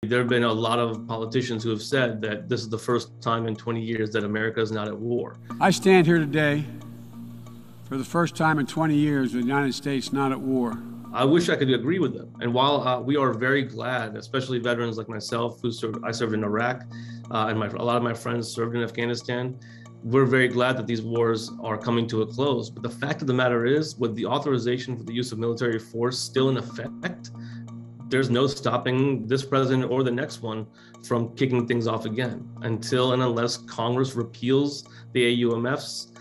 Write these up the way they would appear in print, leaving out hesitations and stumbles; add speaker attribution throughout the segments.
Speaker 1: There have been a lot of politicians who have said that this is the first time in 20 years that America is not at war.
Speaker 2: I stand here today for the first time in 20 years with the United States not at war.
Speaker 1: I wish I could agree with them. And while we are very glad, especially veterans like myself, I served in Iraq, and a lot of my friends served in Afghanistan, we're very glad that these wars are coming to a close. But the fact of the matter is, with the authorization for the use of military force still in effect, there's no stopping this president or the next one from kicking things off again. Until and unless Congress repeals the AUMFs,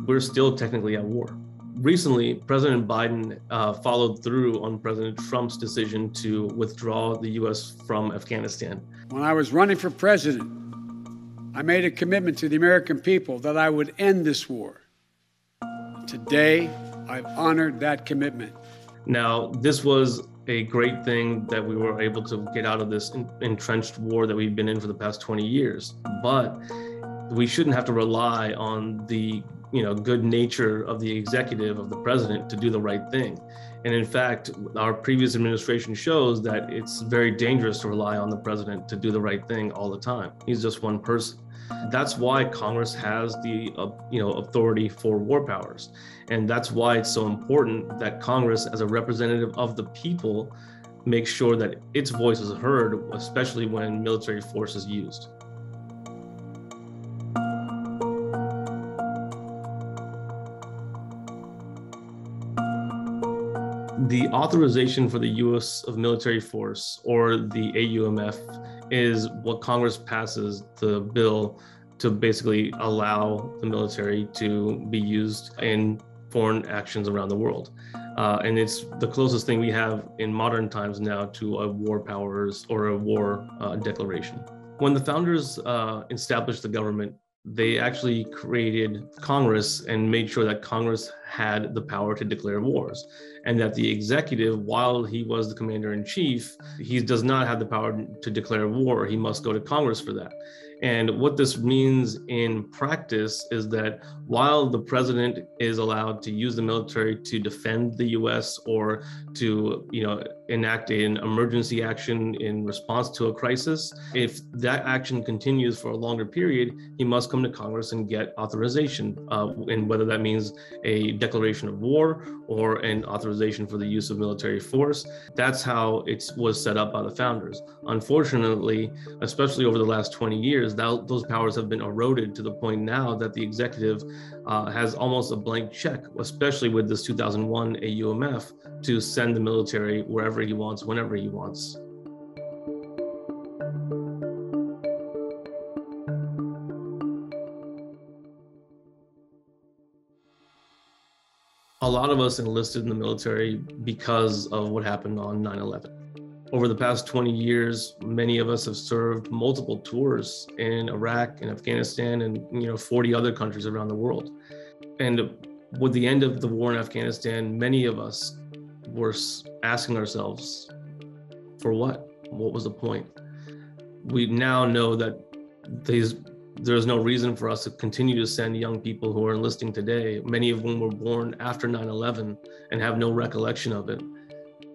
Speaker 1: we're still technically at war. Recently, President Biden followed through on President Trump's decision to withdraw the U.S. from Afghanistan.
Speaker 2: When I was running for president, I made a commitment to the American people that I would end this war. Today, I've honored that commitment.
Speaker 1: Now, this was a great thing that we were able to get out of this entrenched war that we've been in for the past 20 years. But we shouldn't have to rely on the good nature of the executive, of the president, to do the right thing. And in fact, our previous administration shows that it's very dangerous to rely on the president to do the right thing all the time. He's just one person. That's why Congress has the authority for war powers. And that's why it's so important that Congress, as a representative of the people, makes sure that its voice is heard, especially when military force is used. The authorization for the use of military force, or the AUMF, is what Congress passes the bill to basically allow the military to be used in foreign actions around the world. And it's the closest thing we have in modern times now to a war powers or a war declaration. When the founders established the government, they actually created Congress and made sure that Congress had the power to declare wars, and that the executive, while he was the commander-in-chief, he does not have the power to declare war. He must go to Congress for that. And what this means in practice is that while the president is allowed to use the military to defend the U.S. or to enact an emergency action in response to a crisis, if that action continues for a longer period, he must come to Congress and get authorization, and whether that means a declaration of war or an authorization for the use of military force. That's how it was set up by the founders. Unfortunately, especially over the last 20 years, those powers have been eroded to the point now that the executive has almost a blank check, especially with this 2001 AUMF, to send the military wherever he wants, whenever he wants. A lot of us enlisted in the military because of what happened on 9/11. Over the past 20 years, many of us have served multiple tours in Iraq and Afghanistan and 40 other countries around the world. And with the end of the war in Afghanistan, many of us were asking ourselves, for what? What was the point? We now know that there's no reason for us to continue to send young people who are enlisting today, many of whom were born after 9/11 and have no recollection of it,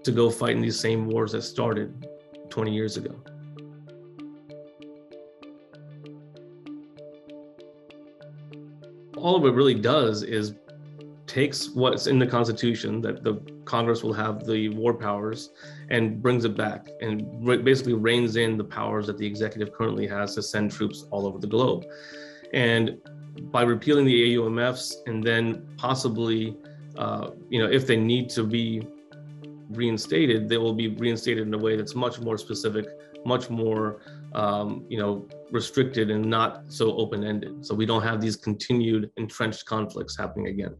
Speaker 1: to go fight in these same wars that started 20 years ago. All of it really does is takes what's in the Constitution, that the Congress will have the war powers, and brings it back and basically reins in the powers that the executive currently has to send troops all over the globe. And by repealing the AUMFs, and then possibly, if they need to be reinstated, they will be reinstated in a way that's much more specific, much more restricted, and not so open-ended. So we don't have these continued entrenched conflicts happening again.